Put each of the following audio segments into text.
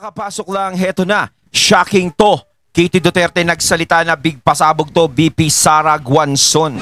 Kakapasok lang, heto na. Shocking to. Katie Duterte nagsalita na big pasabog to, BP Sara Guanzon.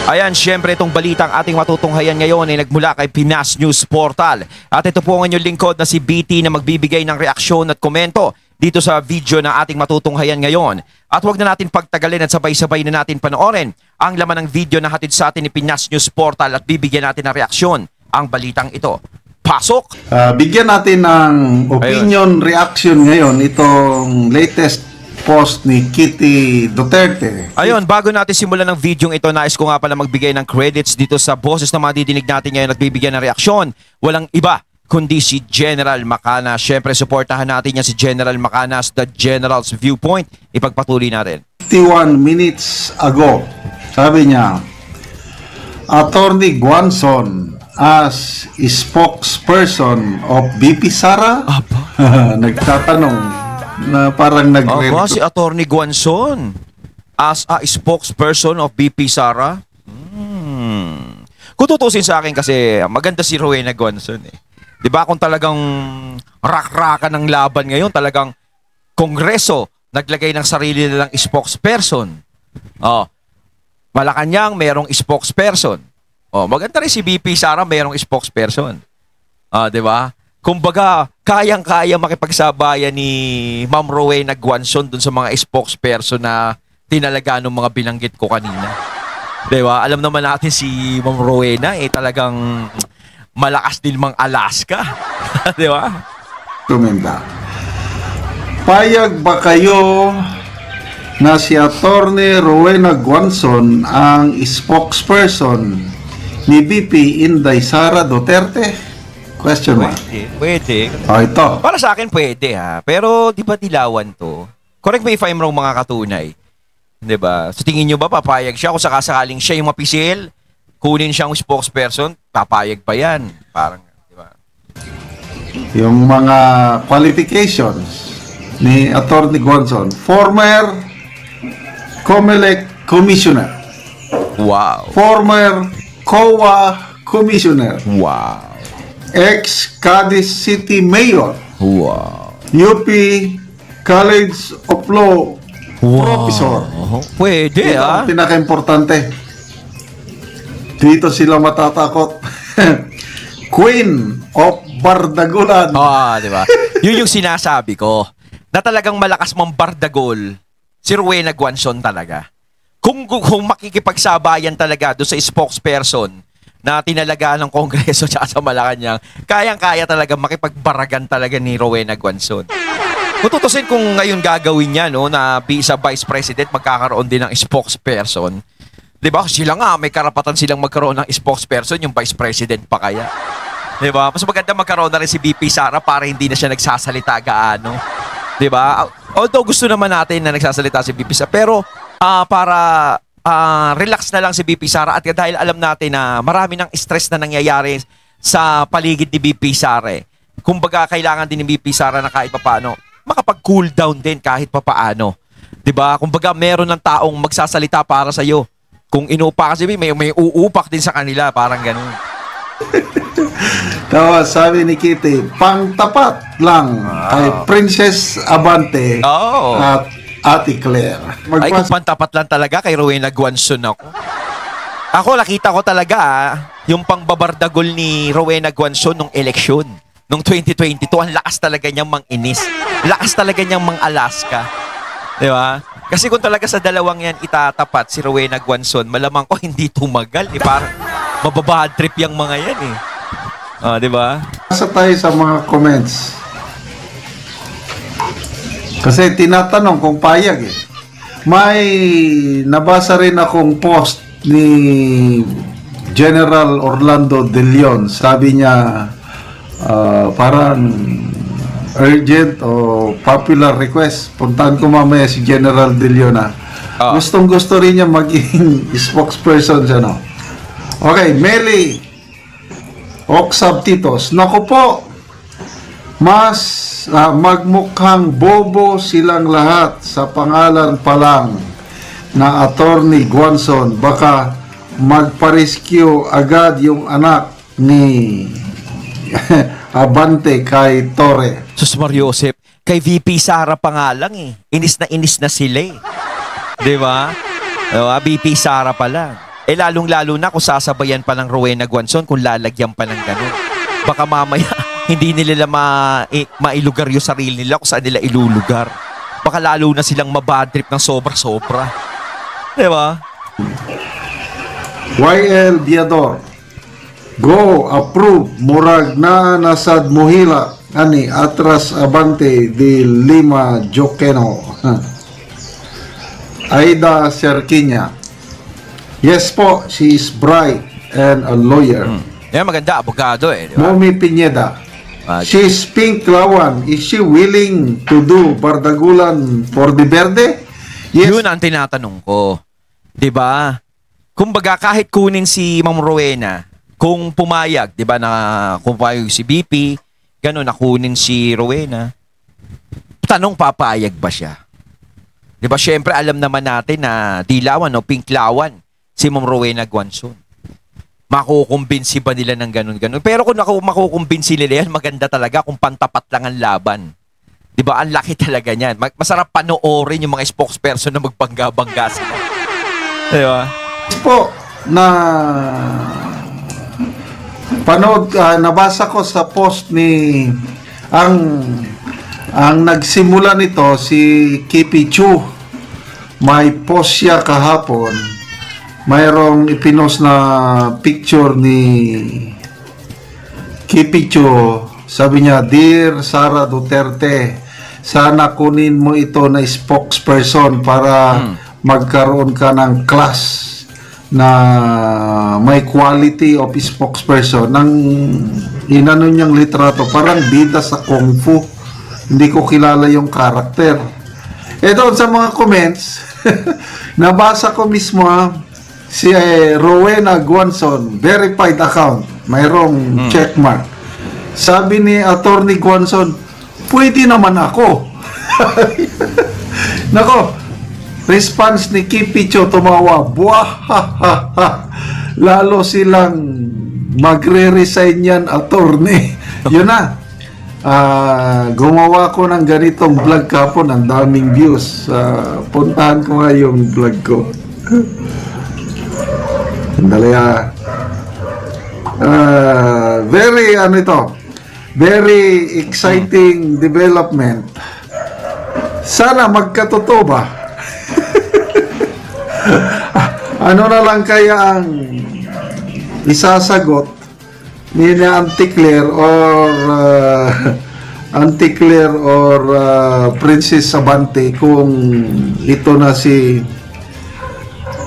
Ayan, syempre itong balitang ating matutunghayan ngayon ay nagmula kay Pinas News Portal. At ito po ang inyong lingkod na si BT na magbibigay ng reaksyon at komento dito sa video na ating matutunghayan ngayon. At huwag na natin pagtagalin at sabay-sabay na natin panoorin ang laman ng video na hatid sa atin ni Pinas News Portal at bibigyan natin ng reaksyon ang balitang ito. Pasok! Bigyan natin ng opinion reaction ngayon itong latest post ni Katie Duterte. Ayun, bago natin simulan ng video ito, nais ko nga pala magbigay ng credits dito sa boses na madidinig natin ngayon at bibigyan ng reaksyon. Walang iba kundi si General Macanas. Siyempre, supportahan natin niya si General Macanas, the General's Viewpoint. Ipagpatuloy natin. 51 minutes ago, sabi niya, Attorney Guanzon as spokesperson of BP Sara? Nagtatanong na parang si Attorney Guanzon as a spokesperson of BP Sara? Kung tutusin sa akin kasi maganda si Rowena Guanzon eh. Diba kung talagang rak-rakan ng laban ngayon, talagang Kongreso naglagay ng sarili nilang spokesperson. Malacanang merong spokesperson. Maganda rin si BP Sara merong spokesperson. Diba? Kumbaga, kayang-kaya makipagsabayan ni Ma'am Rowena Guanzon dun sa mga spokesperson na tinalaga ng mga binanggit ko kanina. Diba? Alam naman natin si Ma'am Rowena talagang malakas din mang Alaska. Diba? Tumenda. Payag ba kayo na si Attorney Rowena Guanzon ang spokesperson ni BP Inday Sara Duterte? Question mark. Pwede. Ito. Para sa akin pwede ha. Pero di ba dilawan to? Correct me if I'm wrong mga katunay. Di ba? Sa tingin nyo ba papayag siya kung sakasakaling siya yung mapisil? Kunin siyang spokesperson? Papayag pa yan. Parang, di ba? Yung mga qualifications ni Attorney Guanzon. Former COMELEC Commissioner. Wow. Former COA Commissioner. Wow. Ex-Cadiz City Mayor. Wow. UP College of Law Professor. Pwede ha. Ang pinaka-importante. Dito sila matatakot. Queen of Bardagulan. Di ba? Yun yung sinasabi ko. Na talagang malakas mong bardagol si Rowena Guanzon talaga. Kung makikipagsabayan talaga doon sa spokesperson na tinalaga ng Kongreso at sa Malacanang, kayang-kaya talaga makipagbaragan talaga ni Rowena Guanzon. Kung tutusin kung ngayon gagawin niya, no, na sa Vice President, magkakaroon din ng spokesperson. Diba? Sila nga, may karapatan silang magkaroon ng spokesperson, yung Vice President pa kaya. Diba? Mas maganda magkaroon na rin si BP Sara para hindi na siya nagsasalita gaano. Diba? Although gusto naman natin na nagsasalita si BP Sara, pero para relax na lang si BP Sara at dahil alam natin na marami ng stress na nangyayari sa paligid ni BP Sara. Kumbaga, kailangan din ni BP Sara na kahit papaano makapag-cool down din kahit papaano. 'Di ba? Kumbaga, meron ng taong magsasalita para sa iyo. Kung inuupa kasi may uupak din sa kanila, parang ganoon. Tawa, sabi ni Kitty, pangtapat lang kay Princess Abante at Ate Claire. Ay, kung pantapat lang talaga kay Rowena Guanzon ako. Ako, nakita ko talaga yung pangbabardagol ni Rowena Guanzon nung eleksyon. Nung 2022, ang lakas talaga niyang mang-inis. Lakas talaga niyang mang-Alaska. Di ba? Kasi kung talaga sa dalawang yan itatapat si Rowena Guanzon, malamang ko hindi tumagal. Parang mababad trip yung mga yan eh. Di ba? Nasa tayo sa mga comments. Kasi tinatanong kung payag eh. May nabasa rin akong post ni General Orlando De Leon. Sabi niya, parang urgent o popular request. Puntahan ko mamaya si General De Leon na. Gustong gusto rin niya maging spokesperson siya, no? Okay, Meli Oxab Titos. Naku po, mas magmukhang bobo silang lahat sa pangalan pa lang na Attorney Guanzon. Baka magpa-rescue agad yung anak ni Abante kay Torre. Sus Mariosep, kay VP Sara pa nga lang eh. Inis na sila eh. Di ba? Diba? VP Sara pa lang. Eh lalong-lalo na kung sasabayan pa ng Rowena Guanzon kung lalagyan pa ng ganun. Baka mamaya hindi nila mailugar yung sarili nila kung saan nila ilulugar. Baka lalo na silang mabadtrip ng sobra-sobra. Di ba? YL Diador. Go, approve, murag na nasad muhila, ani, atras abante di Lima Jokeno. Aida Serquinya. Yes po, she is bright and a lawyer. Yan, maganda, abogado eh. Di ba? Momi Pineda. She's Pink Lawan. Is she willing to do bardagulan for the Verde? Yes. Yun ang tinatanong ko. 'Di ba? Kumbaga kahit kunin si Ma'am Rowena, kung pumayag, 'di ba, na kung pumayag si BP, gano'n na kunin si Rowena. Tanong, papayag ba siya? 'Di ba? Syempre alam naman natin na dilawan o pink lawan si Ma'am Rowena Guanzon. Makukumbinsi ba nila ng gano'n-gano'n? Pero kung makukumbinsi nila yan, maganda talaga kung pantapat lang ang laban. Di ba? Ang laki talaga niyan. Masarap panoorin yung mga spokesperson na magbangga-bangga sila. Di ba? Po, na panood, nabasa ko sa post ni ang nagsimula nito si Kipi Chu. May post siya kahapon. Mayroong ipinost na picture ni Kipi Chu. Sabi niya, Dear Sara Duterte, sana kunin mo ito na spokesperson para magkaroon ka ng class na may quality of spokesperson. Nang inano niyang litrato, parang bida sa Kung Fu. Hindi ko kilala yung karakter. Doon sa mga comments, nabasa ko mismo si Rowena Guanzon, verified account, mayroong checkmark. Sabi ni Attorney Guanzon, pwede naman ako. Nako, response ni Kipi Chu, tumawa, buwahahaha. Lalo silang magre-resign yan, attorney. Yun na. Gumawa ko ng ganitong vlog kapon, ang daming views. Puntahan ko nga yung vlog ko. Sandali very exciting development. Sana magkatotoo ba? Ano na lang kaya ang isasagot ni Auntie Claire or Princess Abante kung ito na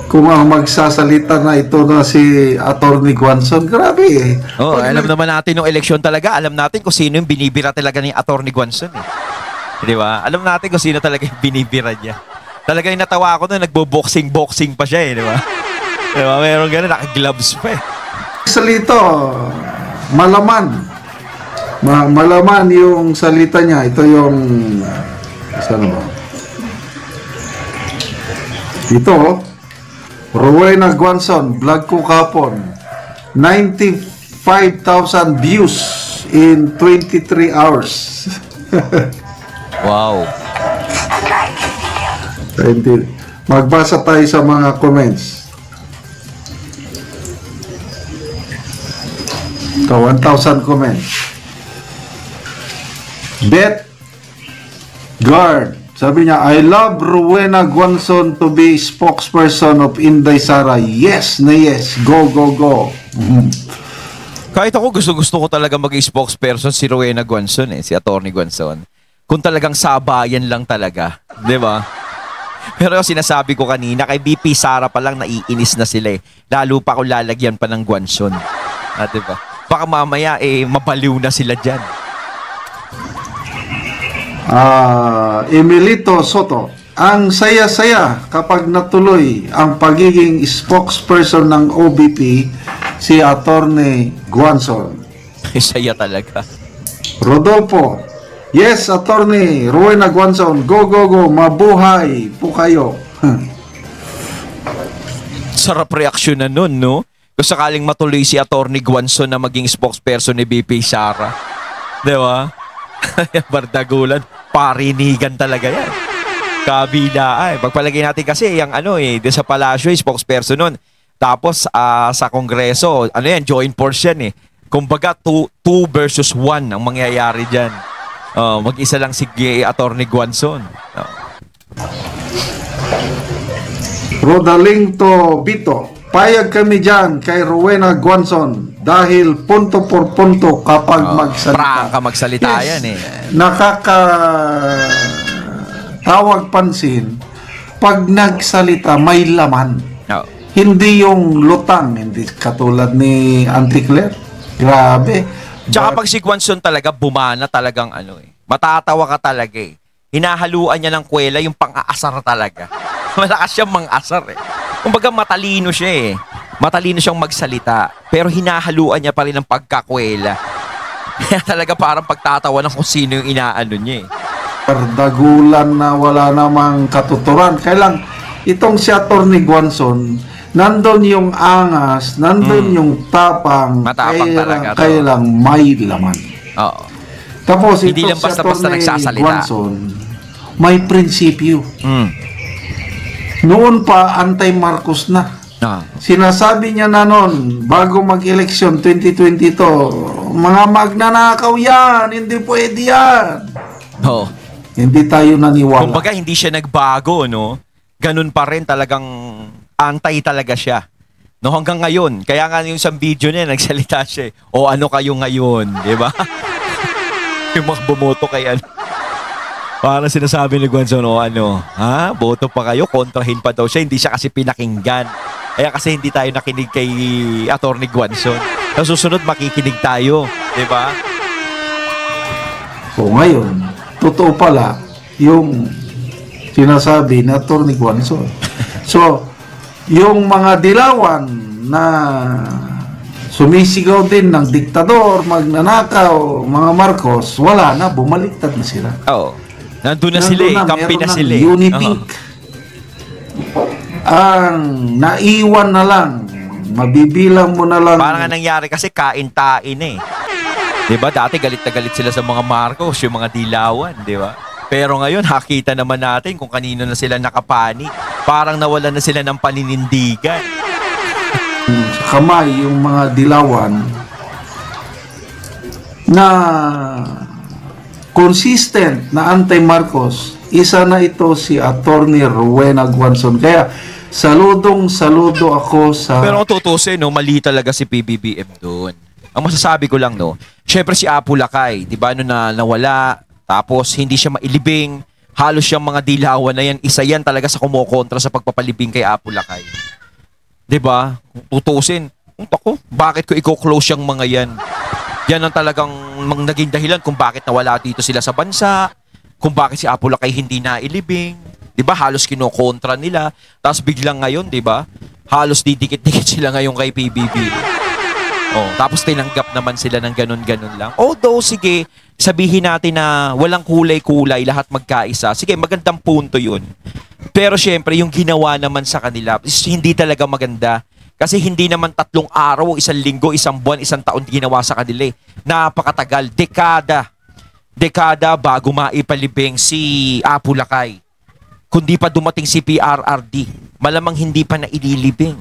kung ang magsasalita na ito na si Attorney Guanzon. Grabe eh. Oh, alam naman natin yung eleksyon talaga. Alam natin kung sino yung binibira talaga ni Attorney Guanzon eh. Di ba? Alam natin kung sino talaga yung binibira niya. Talaga yung natawa ko na nagbo-boxing pa siya eh. Di ba? Di ba? Meron gano'n, naka-gloves pa eh. Salito, malaman. Malaman yung salita niya. Ito yung... Saan ba? Ito, Rowena Guanzon, vlog ko kapon. 95,000 views in 23 hours. Wow. Magbasa tayo sa mga comments. Ito, 1,000 comments. Beth Guard, sabi niya, I love Rowena Guanzon to be spokesperson of Inday Sara. Yes na yes. Go, go, go. Kahit ako gusto ko talaga maging spokesperson si Rowena Guanzon eh, si Attorney Guanzon. Kung talagang sabayan lang talaga, 'di ba? Pero sinasabi ko kanina, kay BP Sara pa lang naiinis na sila eh. Lalo pa kung lalagyan pa ng Guanzon. 'Di ba? Baka mamaya mabaliw na sila diyan. Emilito Soto, ang saya-saya kapag natuloy ang pagiging spokesperson ng OBP si Attorney Guanzon. Saya talaga. Rodolfo, yes, Attorney Rowena Guanzon, go, go, go, mabuhay po kayo. Sarap reaksyon na nun, no? Kung sakaling matuloy si Attorney Guanzon na maging spokesperson ni BP Sara. Di ba? Bardagulan, parinigan talaga yan. Kabila ay. Pagpalagay natin kasi yung doon sa palasyo, spokesperson nun. Tapos sa kongreso, yan, joint force yan eh. Kumbaga, 2 versus 1 ang mangyayari dyan. Mag-isa lang si Attorney Guanzon. Rodalinto Bito, payag kami dyan kay Rowena Guanzon dahil punto por punto kapag magsalita. Prangka magsalita yan eh. Nakakatawag pansin, pag nagsalita may laman. Hindi yung lutang, hindi katulad ni Auntie Claire. Grabe. Tsaka pag si Guanzon talaga, bumana talagang matatawa ka talaga eh. Hinahaluan niya ng kwela yung pang-aasar talaga. Malakas siyang mang-asar eh. Kumbaga matalino siya eh. Matalino siyang magsalita. Pero hinahaluan niya pa rin ng pagkakwela. Kaya talaga parang pagtatawa ng kung sino yung inaano niya eh. Dagulan na wala namang katuturan. Kailang itong si Attorney Guanzon, nandun yung angas, nandun yung tapang. Matapang talaga. Kailang may laman. Oo. Tapos hindi itong lang basta-basta nagsasalita. Guanzon, may prinsipyo. Mm. Noon pa, anti-Marcos na. Sinasabi niya na noon, bago mag-eleksyon 2022, mga magnanakaw yan, hindi pwede yan. Oo. Hindi tayo naniwala. Kumbaga, hindi siya nagbago, no? Ganun pa rin talagang antay talaga siya. No, hanggang ngayon. Kaya nga yung isang video niya, nagsalita siya. O ano kayo ngayon, di ba? Yung mga bumoto kay parang sinasabi ni Guanzon, boto pa kayo, kontrahin pa daw siya. Hindi siya kasi pinakinggan. Kaya kasi hindi tayo nakinig kay Attorney Guanzon. Sa susunod, makikinig tayo. Di ba? So ngayon, totoo pala yung sinasabi ni Attorney Guanzon. So, yung mga dilawan na sumisigaw din ng diktador, magnanakaw, mga Marcos, wala na, bumaliktad na sila. Oo. Nandun na sila eh, kampi na sila eh. Unipink. Ang naiwan na lang, mabibilang mo na lang. Parang nga nangyari kasi kain-tain eh. Diba? Dati galit na galit sila sa mga Marcos, yung mga dilawan, diba? Pero ngayon, nakita naman natin kung kanino na sila nakapani. Parang nawalan na sila ng paninindigan. Sa kamay, yung mga dilawan na consistent na anti-Marcos, isa na ito si Attorney Rowena Guanzon. Kaya, saludo ako sa... Pero kung tutusin, mali talaga si PBBM doon. Ang masasabi ko lang, syempre si Apu Lakay, di ba, na nawala, tapos hindi siya mailibing, halos siyang mga dilawan na yan, isa yan talaga sa kumukontra sa pagpapalibing kay Apu Lakay. Di ba? Tutusin, bakit ko i-close yung mga yan? Yan ang talagang naging dahilan kung bakit nawala dito sila sa bansa, kung bakit si Apu Lakay hindi nailibing. Di ba? Halos kinokontra nila. Tapos biglang ngayon, di ba? Halos didikit-dikit sila ngayon kay PBB. Tapos tinanggap naman sila ng ganun-ganun lang. Although, sige, sabihin natin na walang kulay-kulay, lahat magkaisa. Sige, magandang punto yun. Pero syempre, yung ginawa naman sa kanila, is hindi talaga maganda. Kasi hindi naman 3 araw, 1 linggo, 1 buwan, 1 taon ginawa sa kanila. Napakatagal. Dekada bago maipalibing si Apu Lakay. Kundi pa dumating si PRRD, malamang hindi pa naililibing.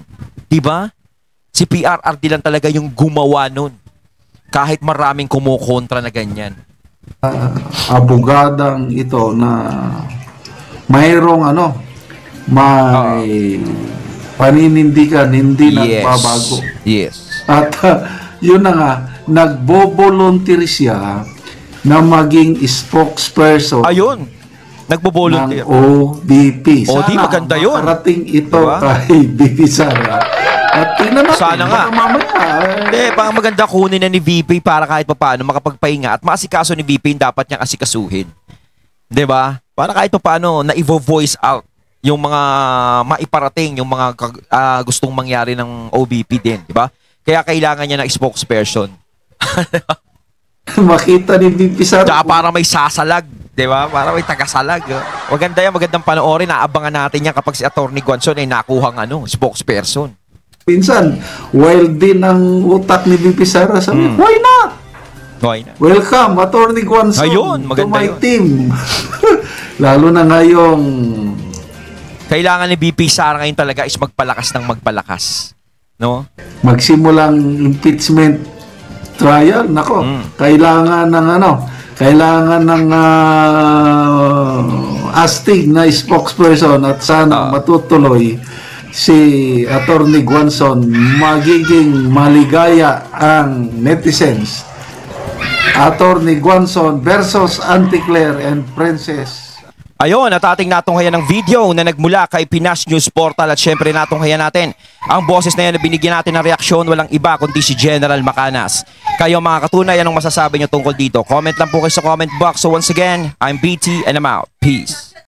Diba? Si PRRD lang talaga yung gumawa nun. Kahit maraming kumukontra na ganyan. Abogadang ito na mayroong may paninindigan, hindi nagbabago. Yes. At yun na nga, nagbo-volunteer siya na maging spokesperson. Ayun. Nagbo-volunteer. Ng OBP. Sana di maganda yun. Makarating ito kay VP Sara. At tingnan natin. Sana nga. Hindi, maganda kunin na ni VP para kahit paano makapagpahinga at maasikaso ni VP yung dapat niyang asikasuhin. Di ba? Para kahit paano na-voice out yung mga maiparating, yung mga gustong mangyari ng OBP din. Di ba? Kaya kailangan niya ng spokesperson. Makita ni VP Sara. Tsaka para may sasalag. Di ba? Para may tagasalag. Maganda yan, magandang panoorin. Naabangan natin yan kapag si Attorney Guanzon ay nakuhang spokesperson. Pinsan, wild din ang utak ni VP Sara. Sabi, why not? Why not? Welcome, Attorney Guanzon, Ayun, to maganda my yun. team. Lalo na ngayong Kailangan ni BP Sara ngayon talaga is magpalakas ng magpalakas. No? magsimulang impeachment trial. Nako, kailangan ng astig na spokesperson at sana matutuloy si Attorney Guanzon, magiging maligaya ang netizens. Attorney Guanzon versus Anticlair and Princess. Ayun, at ating natunghayan ng video na nagmula kay Pinas News Portal at syempre natunghayan natin ang boses na yan na binigyan natin ng reaksyon, walang iba kundi si General Macanas. Kayo mga katunay, anong masasabi nyo tungkol dito? Comment lang po kayo sa comment box. So once again, I'm BT and I'm out. Peace.